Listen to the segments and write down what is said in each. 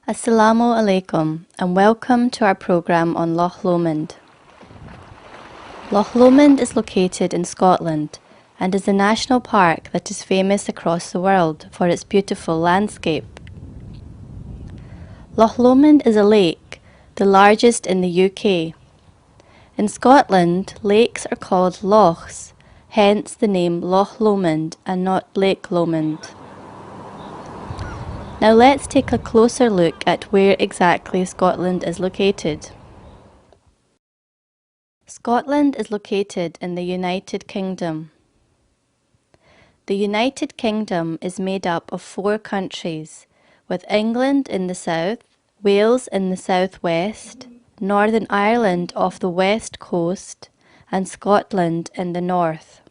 Assalamu alaikum and welcome to our programme on Loch Lomond. Loch Lomond is located in Scotland and is a national park that is famous across the world for its beautiful landscape. Loch Lomond is a lake, the largest in the UK. In Scotland, lakes are called lochs, hence the name Loch Lomond and not Lake Lomond. Now let's take a closer look at where exactly Scotland is located. Scotland is located in the United Kingdom. The United Kingdom is made up of 4 countries, with England in the south, Wales in the southwest, Northern Ireland off the west coast, and Scotland in the north.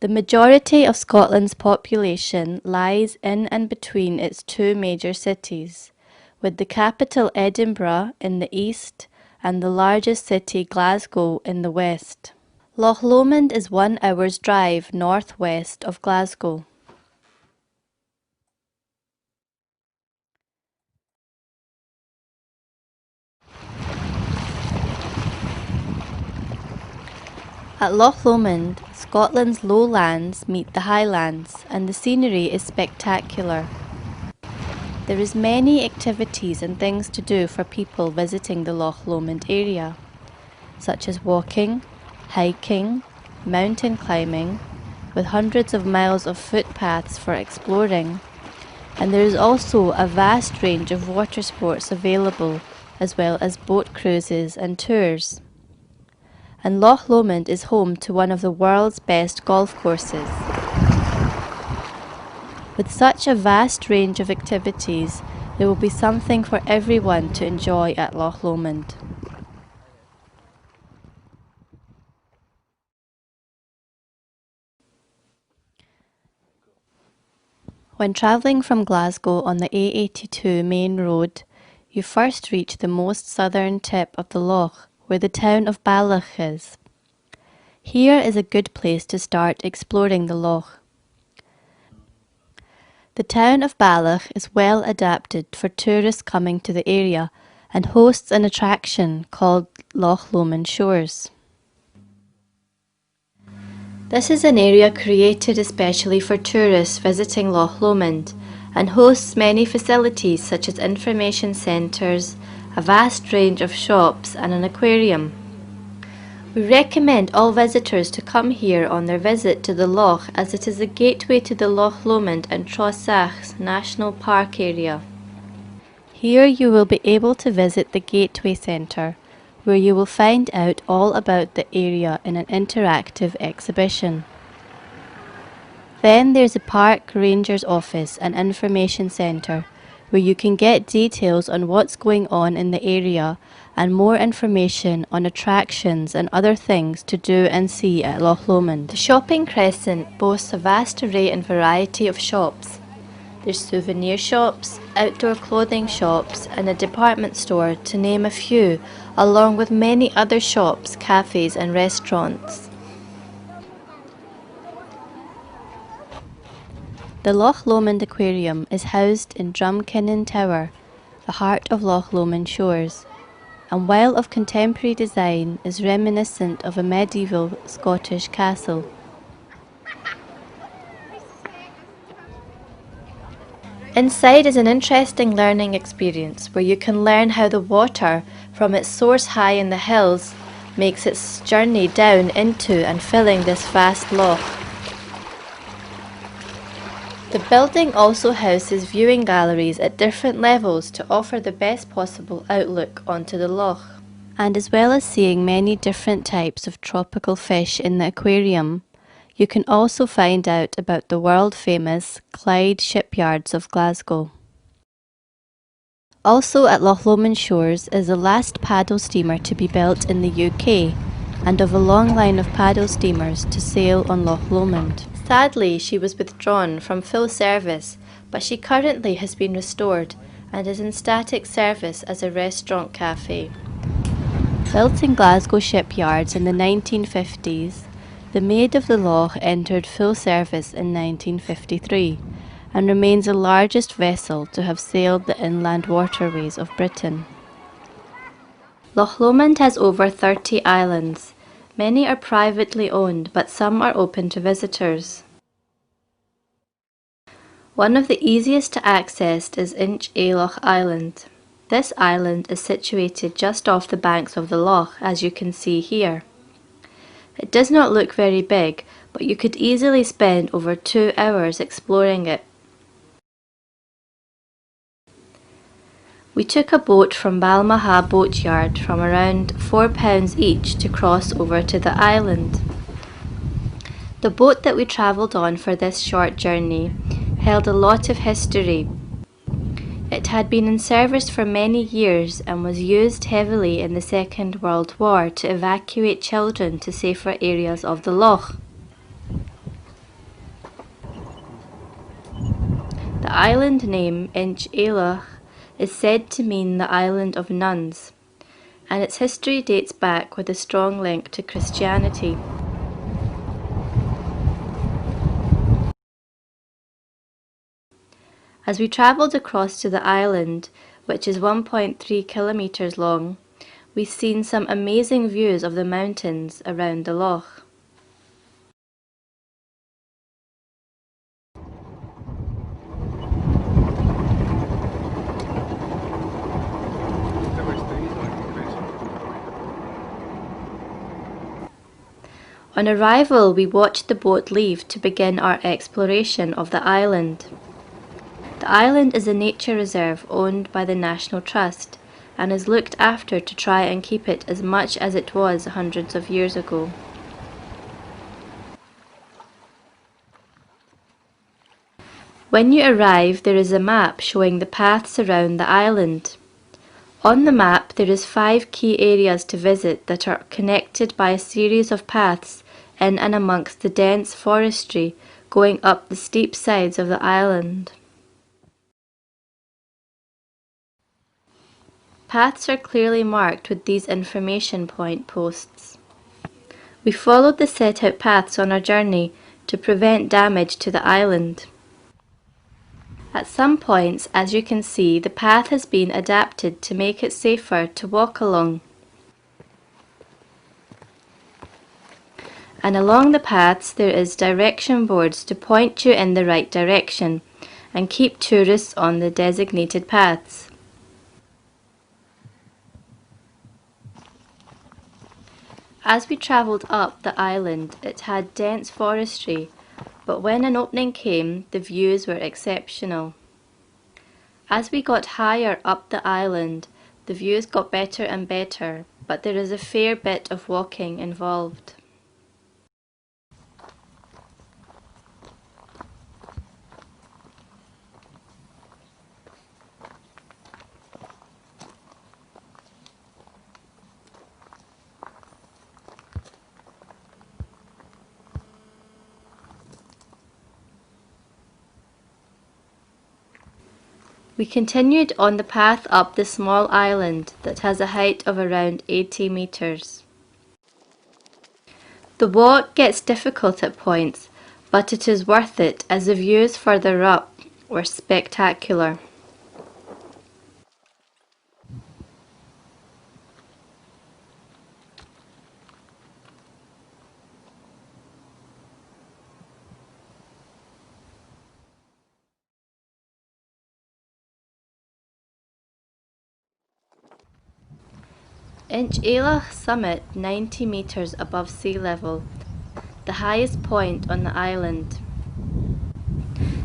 The majority of Scotland's population lies in and between its 2 major cities, with the capital Edinburgh in the east and the largest city Glasgow in the west. Loch Lomond is 1 hour's drive northwest of Glasgow. At Loch Lomond, Scotland's lowlands meet the highlands and the scenery is spectacular. There is many activities and things to do for people visiting the Loch Lomond area, such as walking, hiking, mountain climbing, with hundreds of miles of footpaths for exploring, and there is also a vast range of water sports available, as well as boat cruises and tours. And Loch Lomond is home to one of the world's best golf courses. With such a vast range of activities, there will be something for everyone to enjoy at Loch Lomond. When travelling from Glasgow on the A82 main road, you first reach the most southern tip of the loch, where the town of Balloch is. Here is a good place to start exploring the loch. The town of Balloch is well adapted for tourists coming to the area and hosts an attraction called Loch Lomond Shores. This is an area created especially for tourists visiting Loch Lomond and hosts many facilities such as information centres, a vast range of shops and an aquarium. We recommend all visitors to come here on their visit to the loch as it is the gateway to the Loch Lomond and Trossachs National Park area. Here you will be able to visit the Gateway Centre, where you will find out all about the area in an interactive exhibition. Then there's a park ranger's office and information centre, where you can get details on what's going on in the area and more information on attractions and other things to do and see at Loch Lomond. The shopping crescent boasts a vast array and variety of shops. There's souvenir shops, outdoor clothing shops and a department store, to name a few, along with many other shops, cafes and restaurants. The Loch Lomond Aquarium is housed in Drumkinnon Tower, the heart of Loch Lomond Shores, and while of contemporary design is reminiscent of a medieval Scottish castle. Inside is an interesting learning experience where you can learn how the water from its source high in the hills makes its journey down into and filling this vast loch. The building also houses viewing galleries at different levels to offer the best possible outlook onto the loch. And as well as seeing many different types of tropical fish in the aquarium, you can also find out about the world-famous Clyde shipyards of Glasgow. Also at Loch Lomond Shores is the last paddle steamer to be built in the UK, and of a long line of paddle steamers to sail on Loch Lomond. Sadly, she was withdrawn from full service, but she currently has been restored and is in static service as a restaurant cafe. Built in Glasgow shipyards in the 1950s, The Maid of the Loch entered full service in 1953 and remains the largest vessel to have sailed the inland waterways of Britain. Loch Lomond has over 30 islands. Many are privately owned, but some are open to visitors. One of the easiest to access is Inchmurrin Island. This island is situated just off the banks of the loch, as you can see here. It does not look very big, but you could easily spend over 2 hours exploring it. We took a boat from Balmoral boatyard from around £4 each to cross over to the island. The boat that we travelled on for this short journey held a lot of history. It had been in service for many years and was used heavily in the Second World War to evacuate children to safer areas of the loch. The island name Inchmurrin is said to mean the island of nuns, and its history dates back with a strong link to Christianity. As we travelled across to the island, which is 1.3 kilometres long, we've seen some amazing views of the mountains around the loch. On arrival, we watched the boat leave to begin our exploration of the island. The island is a nature reserve owned by the National Trust and is looked after to try and keep it as much as it was hundreds of years ago. When you arrive, there is a map showing the paths around the island. On the map, there is 5 key areas to visit that are connected by a series of paths in and amongst the dense forestry going up the steep sides of the island. Paths are clearly marked with these information point posts. We followed the set out paths on our journey to prevent damage to the island. At some points, as you can see, the path has been adapted to make it safer to walk along. And along the paths there is direction boards to point you in the right direction and keep tourists on the designated paths. As we travelled up the island, it had dense forestry, but when an opening came, the views were exceptional. As we got higher up the island, the views got better and better, but there is a fair bit of walking involved. We continued on the path up the small island that has a height of around 80 metres. The walk gets difficult at points, but it is worth it as the views further up were spectacular. Inchmurrin summit 90 metres above sea level, the highest point on the island.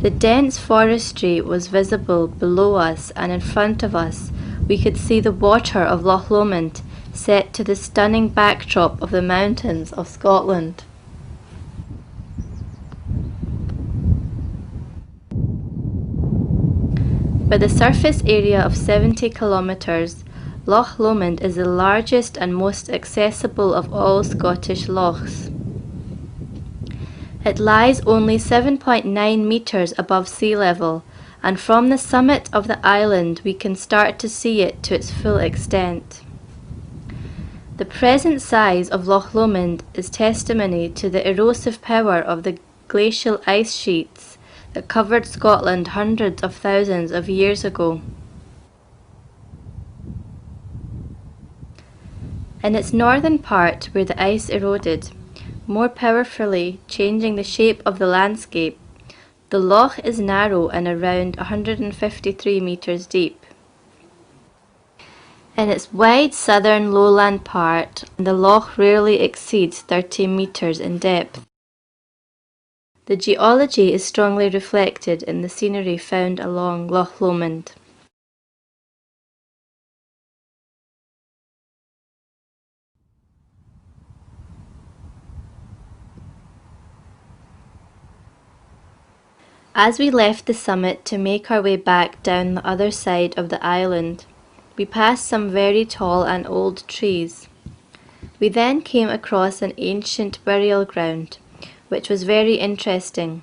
The dense forestry was visible below us, and in front of us we could see the water of Loch Lomond set to the stunning backdrop of the mountains of Scotland. With a surface area of 70 kilometres, Loch Lomond is the largest and most accessible of all Scottish lochs. It lies only 7.9 metres above sea level, and from the summit of the island we can start to see it to its full extent. The present size of Loch Lomond is testimony to the erosive power of the glacial ice sheets that covered Scotland hundreds of thousands of years ago. In its northern part, where the ice eroded more powerfully, changing the shape of the landscape, the loch is narrow and around 153 metres deep. In its wide southern lowland part, the loch rarely exceeds 30 metres in depth. The geology is strongly reflected in the scenery found along Loch Lomond. As we left the summit to make our way back down the other side of the island, we passed some very tall and old trees. We then came across an ancient burial ground, which was very interesting.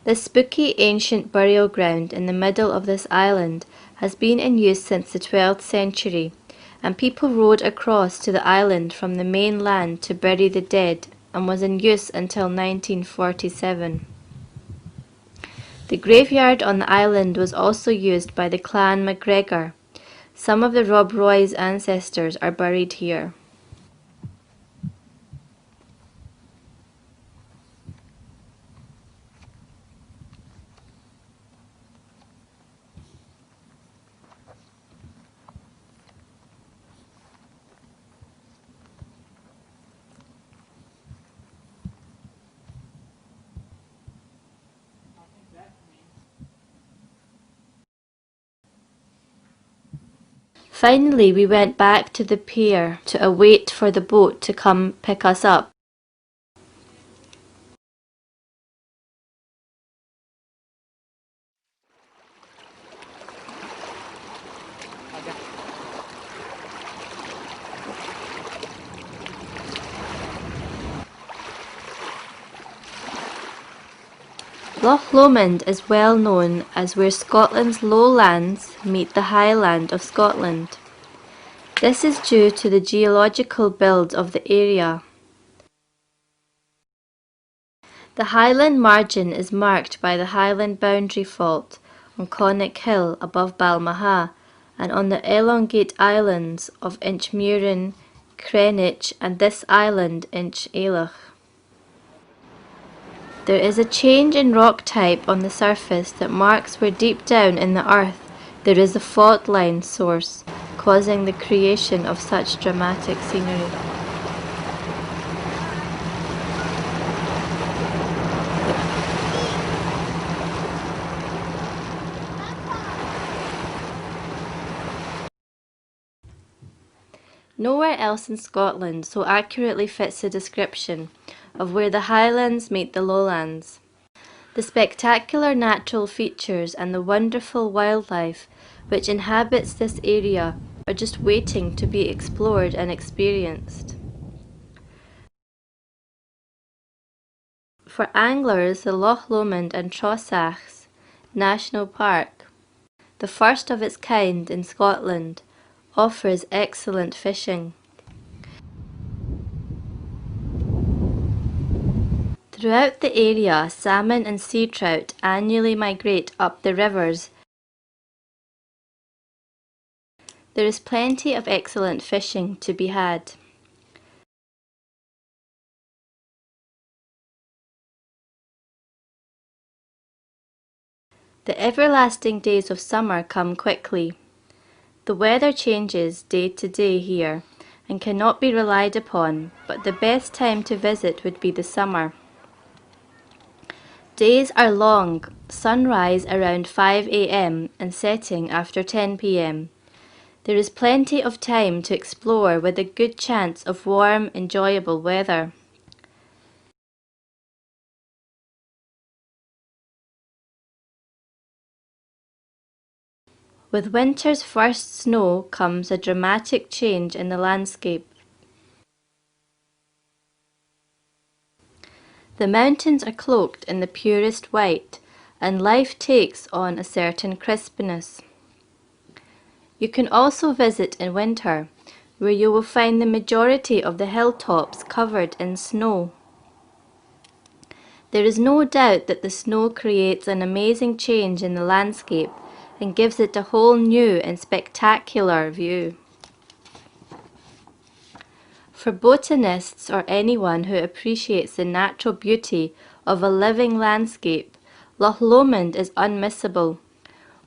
This spooky ancient burial ground in the middle of this island has been in use since the 12th century, and people rowed across to the island from the mainland to bury the dead, and was in use until 1947. The graveyard on the island was also used by the clan MacGregor. Some of the Rob Roy's ancestors are buried here. Finally, we went back to the pier to await for the boat to come pick us up. Loch Lomond is well known as where Scotland's lowlands meet the highland of Scotland. This is due to the geological build of the area. The highland margin is marked by the Highland Boundary Fault on Connick Hill above Balmaha and on the elongate islands of Inchmurrin, Greenwich and this island Inch-Ailach. There is a change in rock type on the surface that marks where deep down in the earth there is a fault line source, causing the creation of such dramatic scenery. Nowhere else in Scotland so accurately fits the description of where the highlands meet the lowlands. The spectacular natural features and the wonderful wildlife which inhabits this area are just waiting to be explored and experienced. For anglers, the Loch Lomond and Trossachs National Park, the first of its kind in Scotland, offers excellent fishing. Throughout the area, salmon and sea trout annually migrate up the rivers. There is plenty of excellent fishing to be had. The everlasting days of summer come quickly. The weather changes day to day here and cannot be relied upon, but the best time to visit would be the summer. Days are long, sunrise around 5 a.m. and setting after 10 p.m. There is plenty of time to explore with a good chance of warm, enjoyable weather. With winter's first snow comes a dramatic change in the landscape. The mountains are cloaked in the purest white, and life takes on a certain crispness. You can also visit in winter, where you will find the majority of the hilltops covered in snow. There is no doubt that the snow creates an amazing change in the landscape and gives it a whole new and spectacular view. For botanists or anyone who appreciates the natural beauty of a living landscape, Loch Lomond is unmissable.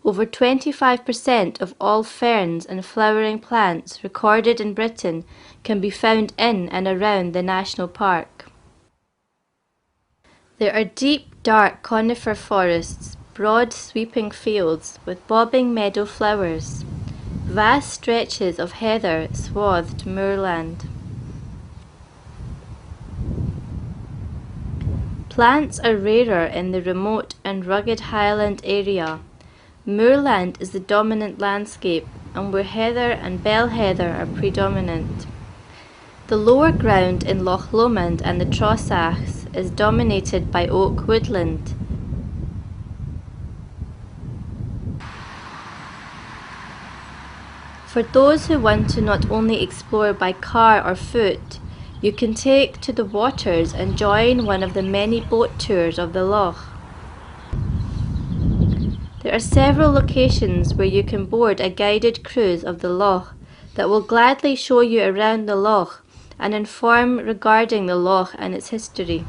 Over 25% of all ferns and flowering plants recorded in Britain can be found in and around the national park. There are deep, dark conifer forests, broad sweeping fields with bobbing meadow flowers, vast stretches of heather swathed moorland. Plants are rarer in the remote and rugged highland area. Moorland is the dominant landscape, and where heather and bell heather are predominant. The lower ground in Loch Lomond and the Trossachs is dominated by oak woodland. For those who want to not only explore by car or foot, you can take to the waters and join one of the many boat tours of the loch. There are several locations where you can board a guided cruise of the loch that will gladly show you around the loch and inform regarding the loch and its history.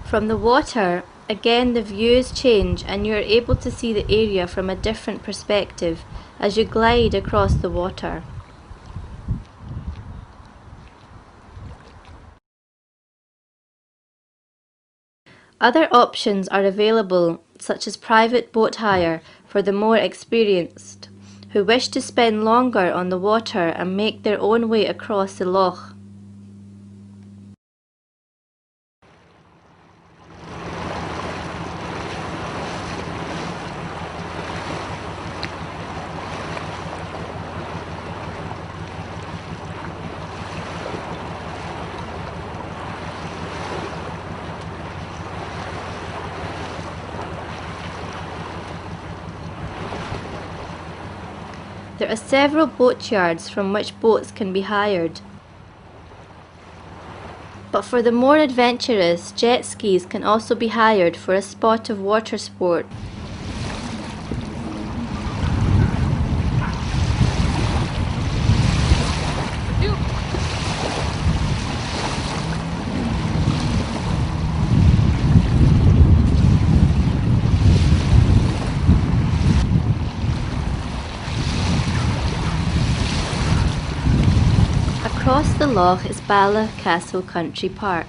From the water, again the views change and you are able to see the area from a different perspective as you glide across the water. Other options are available, such as private boat hire for the more experienced, who wish to spend longer on the water and make their own way across the loch. There are several boatyards from which boats can be hired. But for the more adventurous, jet skis can also be hired for a spot of water sport. Across the loch is Balloch Castle Country Park.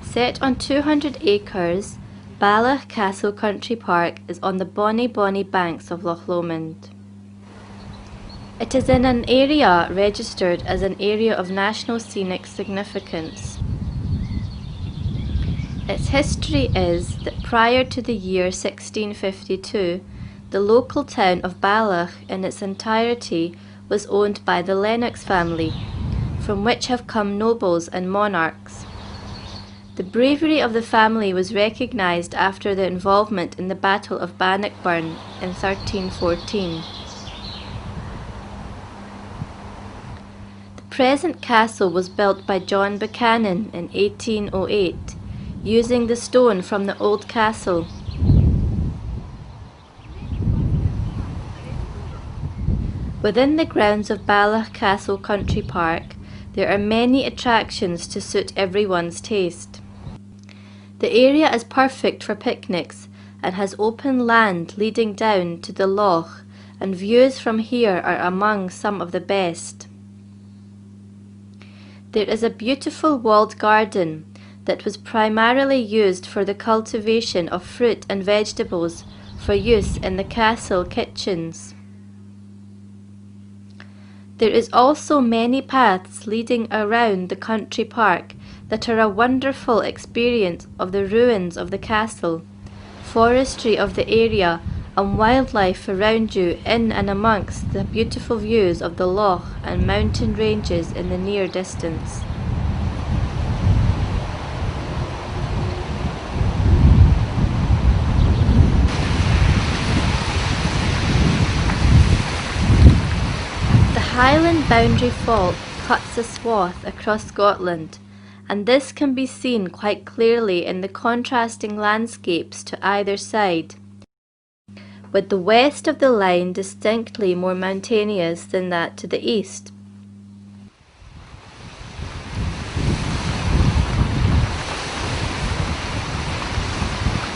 Set on 200 acres, Balloch Castle Country Park is on the bonny banks of Loch Lomond. It is in an area registered as an Area of National Scenic Significance. Its history is that prior to the year 1652, the local town of Balloch in its entirety was owned by the Lennox family, from which have come nobles and monarchs. The bravery of the family was recognised after their involvement in the Battle of Bannockburn in 1314. The present castle was built by John Buchanan in 1808, using the stone from the old castle. Within the grounds of Balloch Castle Country Park, there are many attractions to suit everyone's taste. The area is perfect for picnics and has open land leading down to the loch, and views from here are among some of the best. There is a beautiful walled garden that was primarily used for the cultivation of fruit and vegetables for use in the castle kitchens. There is also many paths leading around the country park that are a wonderful experience of the ruins of the castle, forestry of the area, and wildlife around you in and amongst the beautiful views of the loch and mountain ranges in the near distance. The Highland boundary fault cuts a swath across Scotland, and this can be seen quite clearly in the contrasting landscapes to either side, with the west of the line distinctly more mountainous than that to the east.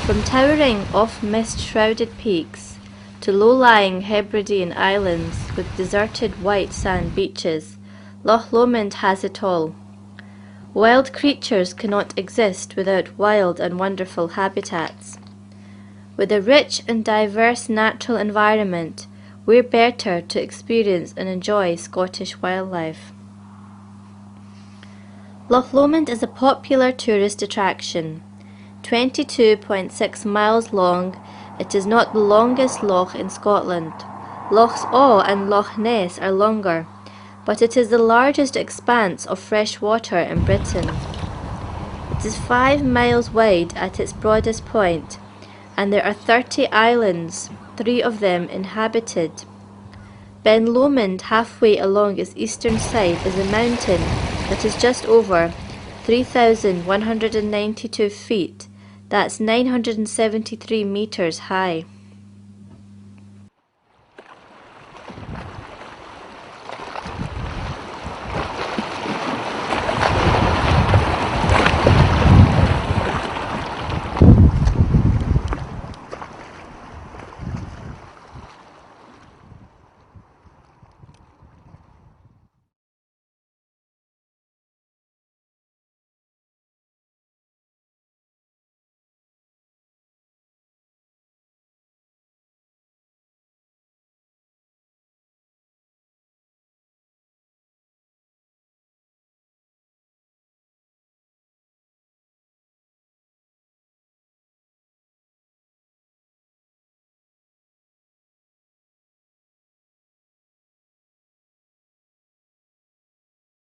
From towering off-mist-shrouded peaks to low-lying Hebridean islands with deserted white sand beaches, Loch Lomond has it all. Wild creatures cannot exist without wild and wonderful habitats. With a rich and diverse natural environment, we're better to experience and enjoy Scottish wildlife. Loch Lomond is a popular tourist attraction. 22.6 miles long, it is not the longest loch in Scotland. Lochs Awe and Loch Ness are longer, but it is the largest expanse of fresh water in Britain. It is 5 miles wide at its broadest point, and there are 30 islands, 3 of them inhabited. Ben Lomond, halfway along its eastern side, is a mountain that is just over 3,192 feet, that's 973 meters high.